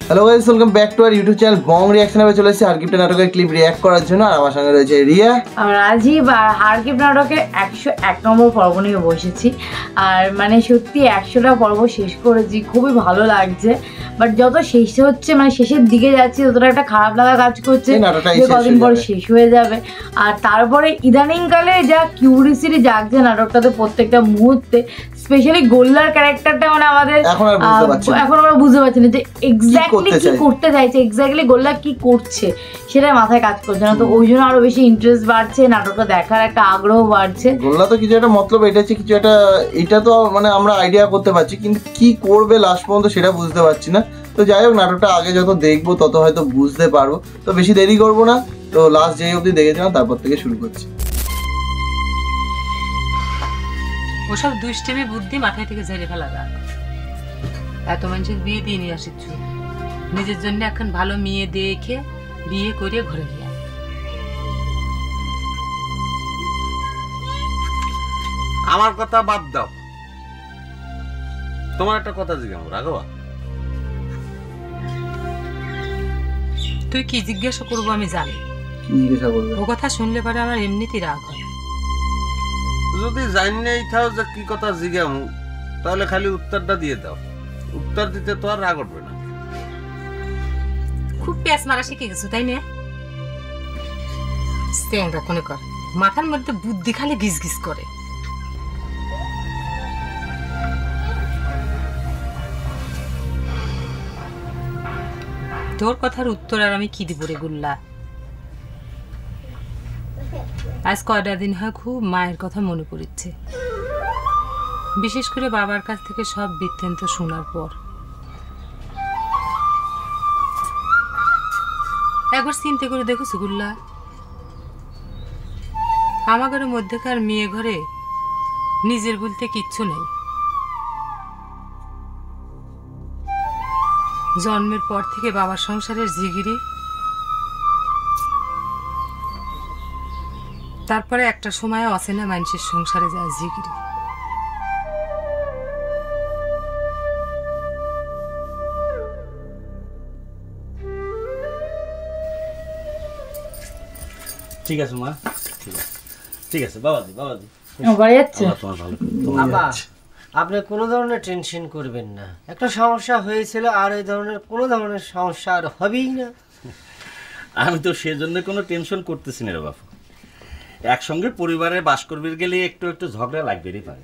Hello guys, welcome back to our YouTube channel Bong রিঅ্যাকশনে। চলে এসেছি হারকিপ্টা নাটকের ক্লিপ রিঅ্যাক্ট করার জন্য। আর আমার সঙ্গে রয়েছে রিয়া আর রাজীব। আর হারকিপ্টা নাটকের 101 নম্বর পর্ব নিয়ে বসেছি। আর মানে সত্যি 100টা পর্ব শেষ করেছি, খুবই ভালো লাগছে। বাট যত শেষ হচ্ছে, মানে শেষের দিকে যাচ্ছি, ততটা একটা খারাপ লাগা কাজ করছে যে কদিন পরে শেষ হয়ে যাবে। আর তারপরে ইদানিংকালে যা কিউরিসিটি জাগছে নাটকটাতে প্রত্যেকটা মুহূর্তে, স্পেশালি গোল্লার ক্যারেক্টারটা মানে আমাদের এখন আমরা বুঝতে পারছি না যে এক্স্যাক্টলি কি করতে চাইছে, এক্স্যাক্টলি গোল্লা কি করছে সেটা মাথায় কাজ করছে না। তো ওই জন্য আরো বেশি ইন্টারেস্ট বাড়ছে, নাটকটা দেখার একটা আগ্রহ বাড়ছে। গোল্লা তো কিছু একটা মতলব এটাছে, কিছু একটা, এটা তো মানে আমরা আইডিয়া করতে পারছি, কিন্তু কি করবে লাস্ট পর্যন্ত সেটা বুঝতে পারছি না। তো যাই হোক, নাটকটা আগে যত দেখবো তত হয়তো বুঝতে পারবো। তো বেশি দেরি করবো না, তো লাস্ট যেই অবধি দেখেছিলাম তারপর থেকে শুরু করছি। ওসব দুষ্টেমি বুদ্ধি মাথায় থেকে ঝেড়ে ফেলা যাক। এত মানুষের বিয়ে দিয়ে নিয়ে আসিচ্ছ, নিজের জন্য এখন ভালো মেয়ে দেখে বিয়ে করে ঘরে গিয়ে। আমার কথা বাদ দাও, তোমার একটা কথা জিজ্ঞাসা রাঘবা। তুই কি জিজ্ঞাসা করবো আমি জানি। জিজ্ঞাসা করবো? ও কথা শুনলে পরে আমার এমনিতেই রাগ হয়। যদি জানিয়েই থাও যে কি কথা জিজ্ঞামু, তাহলে খালি উত্তরটা দিয়ে দাও। উত্তর দিতে তো আর রাগ উঠবে না। খুব প্যাঁচ মারা শিখে গেছো তাই না? স্ট্যাংরা কোনে কর, মাথার মধ্যে বুদ্ধি খালি গিজ গিজ করে। তোর কথার উত্তর আর আমি কি দিব রে গুল্লা? আজ কয়টা দিন হয় খুব মায়ের কথা মনে পড়ছে, বিশেষ করে বাবার কাছ থেকে সব বৃত্তান্ত শোনার পর। একবার চিন্তা করে দেখেছো গুল্লা, আমাদের মধ্যেকার মেয়ে ঘরে নিজের বলতে কিচ্ছু নেই। জন্মের পর থেকে বাবার সংসারের জিগিরি, তারপরে একটা সময় অচেনা মানুষের সংসারে যায় জিগিরি। ঠিক আছে মা, ঠিক আছে বাবাজি, বাবাজি বাড়ি যাচ্ছে। বাবা, আপনি কোনো ধরনের টেনশন করবেন না। একটা সমস্যা হয়েছিল, আর এই ধরনের কোনো ধরনের সমস্যা আর হবেই না। আমি তো সেজন্য কোনো টেনশন করতেছি না রে বাপু। একসঙ্গে পরিবারে বাস করবে গেলে একটু একটু ঝগড়া লাগবেই পারে।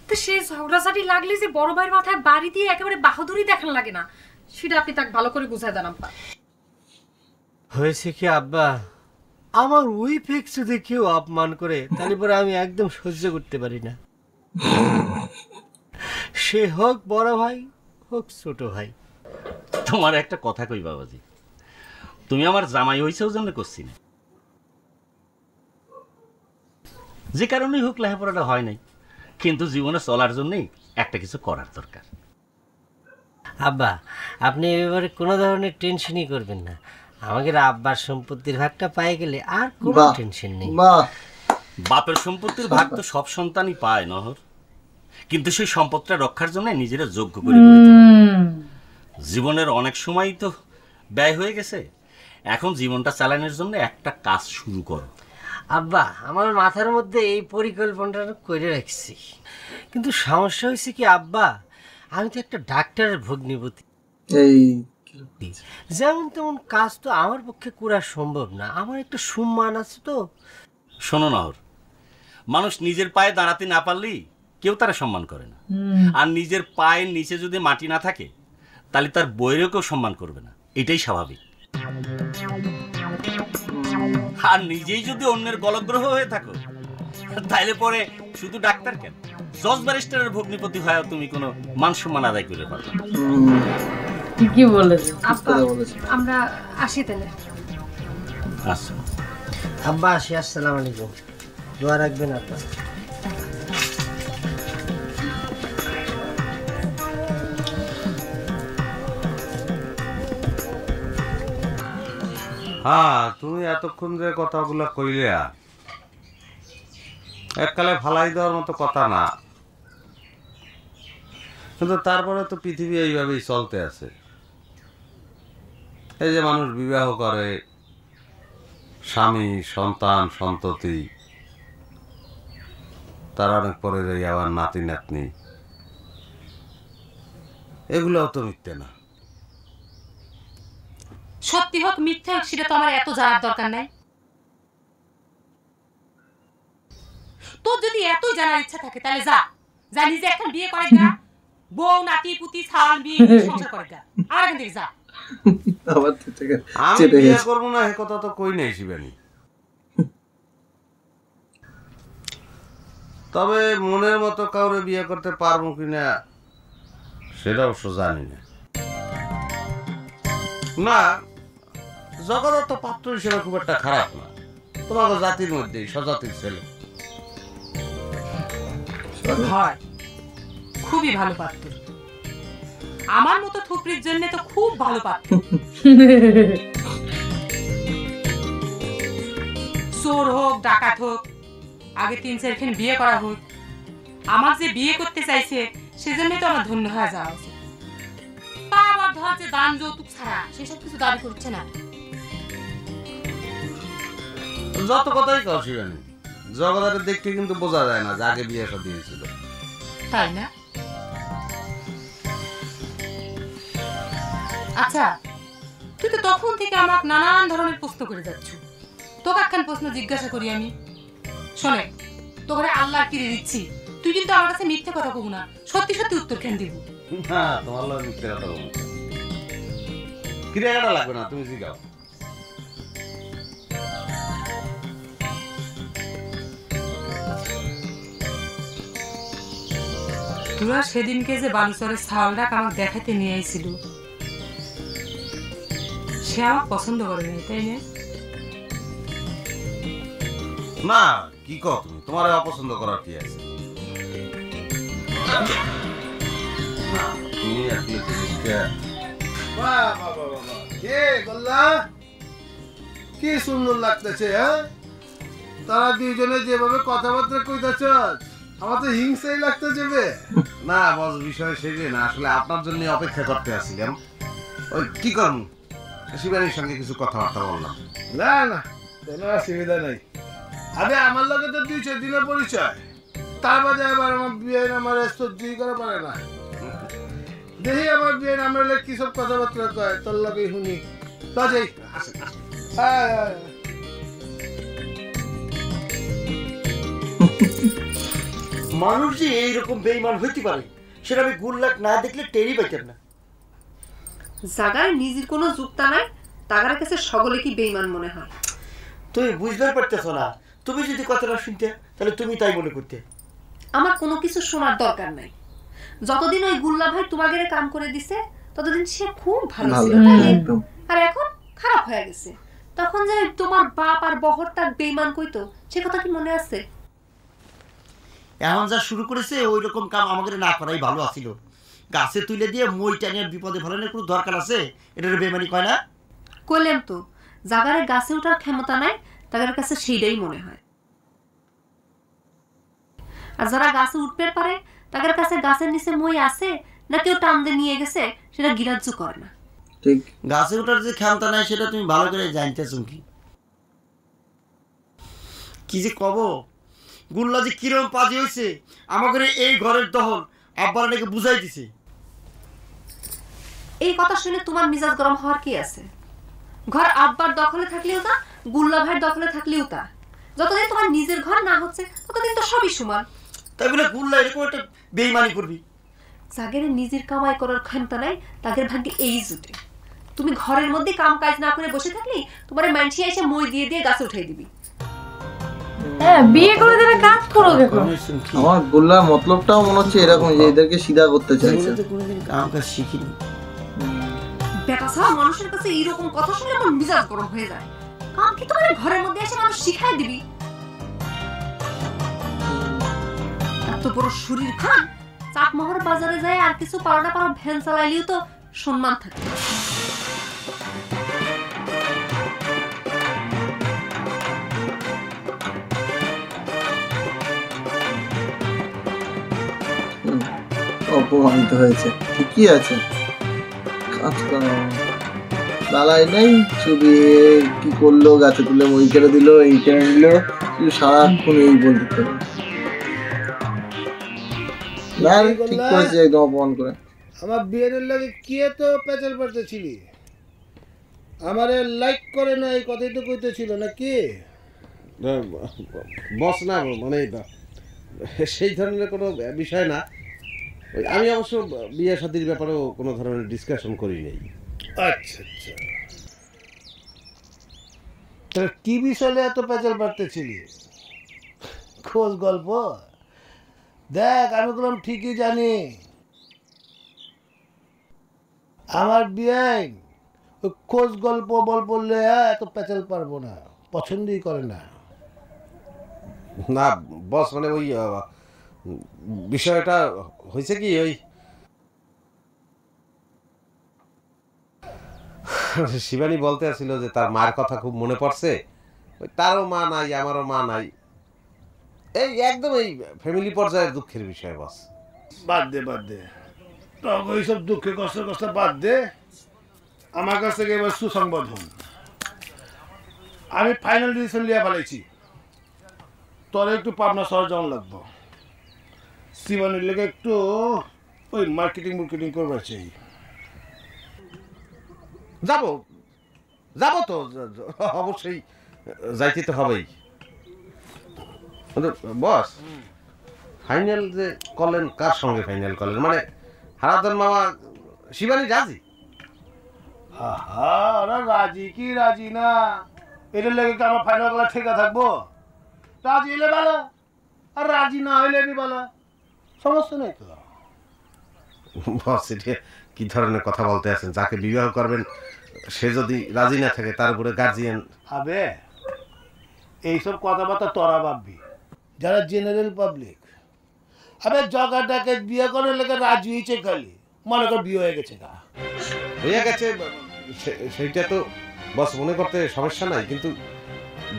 তো সেই ঝগড়াঝাটি লাগলে যে বড় ভাইয়ের মাথায় বাড়ি দিয়ে একেবারে বাহাদুরি দেখান লাগে না, সেটা আপনি তাকে ভালো করে বুঝাই দেন আব্বা। হয়েছে কি আব্বা, আমার উইফেক্স যদি কেউ অপমান করে তাহলে পরে আমি একদম সহ্য করতে পারি না। সে হোক বড় ভাই, হোক ছোট ভাই। তোমার একটা কথা কই বাবাজি, তুমি আমার জামাই হইছেও জন্য করছি না। যে কারণেই হোক লেখাপড়াটা হয় নাই, কিন্তু জীবনে চলার জন্যই একটা কিছু করার দরকার। আব্বা, আপনি এবারে কোনো ধরনের টেনশনই করবেন না। আমাদের আব্বার সম্পত্তির ভাগটা পাই গেলে আর কোনো টেনশন নেই। বাপের সম্পত্তির ভাগ তো সব সন্তানই পায় নহর, কিন্তু সেই সম্পদটা রক্ষার জন্য নিজেরা যোগ্য করে জীবনের অনেক সময় তো ব্যয় হয়ে গেছে, এখন জীবনটা চালানোর জন্য একটা কাজ শুরু করো। আব্বা, আমার মাথার মধ্যে এই পরিকল্পনাটা করে রাখছি, কিন্তু সমস্যা হয়েছে কি আব্বা, আমি তো একটা ডাক্তারের ভগ্নিপতি। এই যেমন তেমন কাজ তো আমার পক্ষে করা সম্ভব না, আমার একটা সম্মান আছে তো। শোনো নহর, মানুষ নিজের পায়ে দাঁড়াতে না পারলেই কেউ তারা সম্মান করে না। আর নিজের পায়ের নিচে যদি মাটি না থাকে তাহলে তার বইয়েরও কেউ সম্মান করবে না, এটাই স্বাভাবিক। আর নিজেই যদি অন্যের গলগ্রহ হয়ে থাকো তাইলে পরে শুধু ডাক্তার কেন, জজ ব্যারিস্টারের ভগ্নিপতি হয় তুমি কোনো মান সম্মান আদায় করে পারবে। ঠিকই বলেছো আব্বা, আমরা আসি তাহলে। আচ্ছা আব্বা, আসি। আসসালামু আলাইকুম, দোয়া রাখবেন আব্বা। হ্যাঁ, তুমি এতক্ষণ যে কথাগুলো কইলে এককালে ফালাই দেওয়ার মতো কথা না, কিন্তু তারপরে তো পৃথিবী এইভাবেই চলতে আছে। এই যে মানুষ বিবাহ করে, স্বামী, সন্তান, সন্ততি, তার অনেক পরে যাই আবার নাতি নাতনি, এগুলোও তো মিথ্যে না। সত্যি হোক মিথ্যে হোক সেটা তো আমার এত জানার দরকার নাই। তোর যদি এতই জানার ইচ্ছা থাকে তাহলে যা যা নিজে এখন বিয়ে করে গা, বউ নাতি পুতি ছাল বিয়ে সংসার করে গা, আর এখান থেকে যা। আমি বিয়ে করবো না এ কথা তো কই নাই শিবানী, তবে মনের মতো কাউরে বিয়ে করতে পারবো কিনা সেটা অবশ্য জানি না। না, জগদত্ত পাত্র হিসেবে খুব একটা খারাপ না, তোমাকে জাতির মধ্যেই স্বজাতির ছেলে। হয় খুবই ভালো পাত্র, আমার মতো থুপড়ির জন্য তো খুব ভালো পাত্র। চোর হোক ডাকাত হোক, আগে 3-4 বিয়ে করা হোক, আমার যে বিয়ে করতে চাইছে সেজন্য তো আমার ধন্য হয়ে যাওয়া উচিত। তা আবার ধর যে দান যৌতুক ছাড়া সেসব কিছু দাবি করছে না। যত কথাই কও শিবানী, জগদারের দেখতে কিন্তু বোঝা যায় না যে আগে বিয়ে শাদী হয়েছিল, তাই না? আচ্ছা, তুই তো তখন থেকে আমাকে নানান ধরনের প্রশ্ন করে যাচ্ছ, তোকে একখান প্রশ্ন জিজ্ঞাসা করি আমি। শোনে, তোকে আল্লাহ কিরে দিচ্ছি, তুই কিন্তু আমার কাছে মিথ্যে কথা কব না, সত্যি সত্যি উত্তর কেন দিব? না তোমার লোক মিথ্যে কথা বলবো, ক্রিয়াটা লাগবে না, তুমি জিগাও। তোরা সেদিনকে যে বালুচরের ছাওয়ালটা আমাকে দেখাতে নিয়ে আইছিল, সে আমাকে পছন্দ করে নাই, তাই না? না, কি কও তুমি, তোমার অপছন্দ করার কি আছে? তুমি আসলে জিনিসটা কি সুন্দর লাগতেছে, হ্যাঁ? তারা দুইজনে যেভাবে কথাবার্তা কইতাছ আমার তো হিংসাই লাগতেছে। না বস, বিষয় সেটাই না, আসলে আপনার জন্য অপেক্ষা করতে আসছিলাম। ওই কি করুন, শিবানীর সঙ্গে কিছু কথাবার্তা বললাম। না না, কোনো অসুবিধা নেই। আরে আমার লগে তো 2-4 দিনের পরিচয়, তার বাদে আবার আমার বিয়ে আমার সহ্যই করা পারে না। দেখি আমার বিয়ে আমার কি সব কথাবার্তা কয়, তোর লগে শুনি। তা যাই, মানুষ যে এইরকম বেঈমান হইতে পারে সেটা আমি গুল্লাক না দেখলে টেরই পাইতাম না। জাগায় নিজের কোনো যুক্তা নাই, তাগার কাছে সকলে কি বেঈমান মনে হয়। তুমি বুঝতে পারতেছ না, তুমি যদি কথাটা শুনতে তাহলে তুমি তাই মনে করতে। আমার কোনো কিছু শোনার দরকার নাই। যতদিন ওই গুল্লা ভাই তোমাদের কাম করে দিছে ততদিন সে খুব ভালো ছিল, আর এখন খারাপ হয়ে গেছে। তখন যে তোমার বাপ আর বহর তার বেঈমান কইতো, সে কথা কি মনে আছে? এখন যা শুরু করেছে ওই রকম কাম আমাদের না করাই ভালো আছিল। গাছে তুলে দিয়ে মই টানিয়ে বিপদে ফেলানোর কোনো দরকার আছে? এটার বেমানি কয় না? কইলাম তো, জাগারে গাছে ওঠার ক্ষমতা নাই, তাদের কাছে সেইটাই মনে হয়। আর যারা গাছে উঠতে পারে তাদের কাছে গাছের নিচে মই আছে না কেউ টান দিয়ে নিয়ে গেছে সেটা গ্রাহ্য করে না। ঠিক, গাছে ওঠার যে ক্ষমতা নাই সেটা তুমি ভালো করে জানতেছ কি যে কব। গুল্লা যে কিরম পাজি হয়েছে আমাদের এই ঘরের দহল আব্বার নাকি বুঝাই দিছে। এই কথা শুনে তোমার মিজাজ গরম হওয়ার কি আছে? ঘর আব্বার দখলে থাকলেও তা, গুল্লা ভাইয়ের দখলে থাকলেও তা। যতদিন তোমার নিজের ঘর না হচ্ছে ততদিন তো সবই সমান। তাই বলে গুল্লা এরকম একটা বেইমানি করবি? যাদের নিজের কামাই করার ক্ষমতা নাই তাদের ভাগ্যে এই জুটে। তুমি ঘরের মধ্যে কাম কাজ না করে বসে থাকলে তোমার মানসি এসে মই দিয়ে দিয়ে গাছে উঠাই দিবি। হ্যাঁ, বিয়ে করে দিলে কাজ করো দেখো। আমার গুল্লার মতলবটাও মনে হচ্ছে এরকম, যে এদেরকে সিধা করতে চাইছে। কোনোদিন কাম কাজ শিখিনি। বেটা সব মানুষের কাছে এইরকম কথা শুনে আমার মিজাজ গরম হয়ে যায়। কাম কি তোমার ঘরের মধ্যে এসে মানুষ শিখাই দিবি? এত বড় শরীর খান, চাকমোহর বাজারে যায় আর কিছু পারো না পারো ভ্যান চালাইলেও তো সম্মান থাকে। অপমানিত হয়েছে, ঠিকই আছে, কাজ করা। বালাই নেই, শুধু কি করলো, গাছে তুলে মই কেড়ে দিল, এই টেনে দিল, শুধু সারাক্ষণ এই বলতে থাকবে। না ঠিক করেছে, একদম অপমান করে। আমার বিয়ের লাগে কি এত পেঁচাল পারতেছিলি? আমারে লাইক করে না এই কথাই তো কইতেছিল নাকি? বস না মানে সেই ধরনের কোনো বিষয় না। আমি অবশ্য বিয়ে শাদীর ব্যাপারেও কোনো ধরনের ডিসকাশন করি নাই। আচ্ছা আচ্ছা, তাহলে কি বিষয়ে এত পেঁচাল পারতেছিলি? খোঁজ গল্প দেখ, আমি বললাম ঠিকই জানি আমার বিয়ে ওই খোঁজ গল্প বল বললে এত পেঁচাল পারবো না, পছন্দই করে না। না বস মানে ওই বিষয়টা হয়েছে কি, ওই শিবানী বলতে আসছিল যে তার মার কথা খুব মনে পড়ছে। তারও মা নাই, আমারও মা নাই, এই একদম এই ফ্যামিলি পর্যায়ের দুঃখের বিষয়। বস বাদ দে বাদ দে, ওইসব দুঃখে কষ্ট কষ্ট বাদ দে। আমার কাছ থেকে এবার সুসংবাদ হন, আমি ফাইনাল ডিসিশন লিয়ে ফেলেছি। তোর একটু পাবনা শহর যাওয়ান লাগবো, শিবানীর লেগে একটু ওই মার্কেটিং করবার চাই। যাব যাব তো অবশ্যই, যাইতে তো হবেই। বস ফাইনাল যে করলেন, কার সঙ্গে ফাইনাল করলেন? মানে হারাধন মামা শিবানী রাজি? ওরা রাজি কি রাজি না এটার লেগে কি আমার ফাইনাল করা ঠেকা থাকবো? রাজি হলে ভালো, আর রাজি না হইলে আমি ভালো, সমস্যা নেই তো। বস এটা কি ধরনের কথা বলতে আছেন? যাকে বিবাহ করবেন সে যদি রাজি না থাকে, তার উপরে গার্জিয়ান হবে। এইসব কথাবার্তা তোরা ভাববি, যারা জেনারেল পাবলিক। আবে জগাটাকে বিয়ে করার লেগে রাজি হয়েছে, খালি মনে কর বিয়ে হয়ে গেছে। না হয়ে গেছে সেইটা তো বস মনে করতে সমস্যা নাই, কিন্তু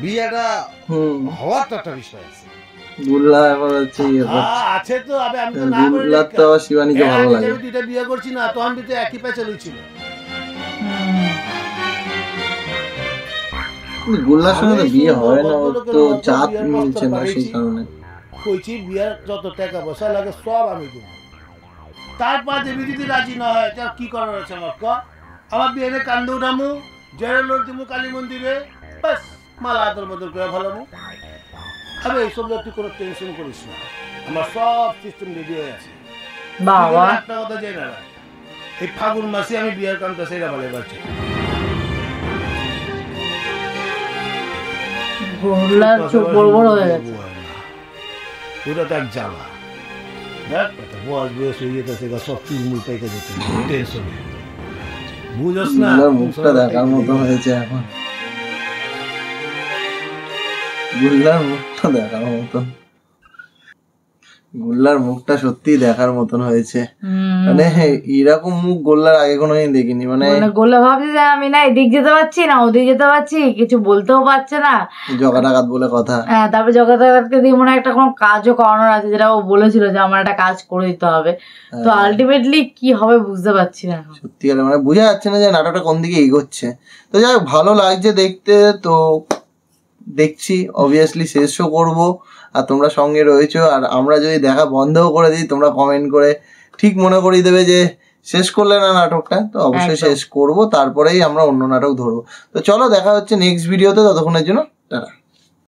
বিয়েটা হওয়ার তো একটা বিষয় আছে। গুল্লা এবার হচ্ছে আছে তো। আবে আমি তো না গুল্লার তো আবার শিবানীকে ভালো লাগে। আমি দুইটা বিয়ে করছি না, তখন দুটো একই পেঁচে লইছিল। গুল্লার সঙ্গে তো বিয়ে হয় না, তো জাত মিলছে না, সেই কারণে কইছি বিয়ের যত টাকা পয়সা লাগে সব আমি দেব। তারপর দেবী যদি রাজি না হয় তার কি করার আছে? আমার বিয়ে কান্দে উঠামু, জেরে লোক দিমু কালী মন্দিরে, বাস মালা আদর বদল করে ভালামু। আমি এইসব তুই কোনো টেনশন করিস না, আমার সব সিস্টেম রেডি হয়ে আছে। বাবা একটা কথা জেনে না, এই ফাগুন মাসে আমি বিয়ের কামটা সেরা ভালো পারছি। গোল্লার চোখ বড় বড় হয়ে গেছে, ওটা তো এক জ্বালা। দেখ বয়স বয়স হয়ে যেতেছে, সব চুলমুল পাইতে যেতে টেনশন। বুঝস না, মুখটা দেখার মতো হয়েছে এখন, গুল্লার মুখটা দেখার মতন, গোল্লার মুখটা সত্যি দেখার মতন হয়েছে। মানে এরকম মুখ গোল্লার আগে কোনোদিন দেখিনি। মানে গোল্লা ভাবছে যে আমি না এদিক যেতে পারছি না ওদিক যেতে পারছি, কিছু বলতেও পারছে না, জগাটাঘাত বলে কথা। হ্যাঁ, তারপরে জগাটাঘাতকে দিয়ে মনে হয় একটা কোনো কাজও করানোর আছে, যেটা ও বলেছিল যে আমার একটা কাজ করে দিতে হবে। তো আলটিমেটলি কি হবে বুঝতে পারছি না সত্যি, মানে বোঝা যাচ্ছে না যে নাটকটা কোন দিকে এগোচ্ছে। তো যাই হোক, ভালো লাগছে দেখতে, তো দেখছি অবভিয়াসলি শেষও করবো, আর তোমরা সঙ্গে রয়েছো। আর আমরা যদি দেখা বন্ধও করে দিই, তোমরা কমেন্ট করে ঠিক মনে করিয়ে দেবে যে শেষ করলে না নাটকটা, তো অবশ্যই শেষ করব, তারপরেই আমরা অন্য নাটক ধরবো। তো চলো দেখা হচ্ছে নেক্সট ভিডিওতে, ততক্ষণের জন্য টাটা।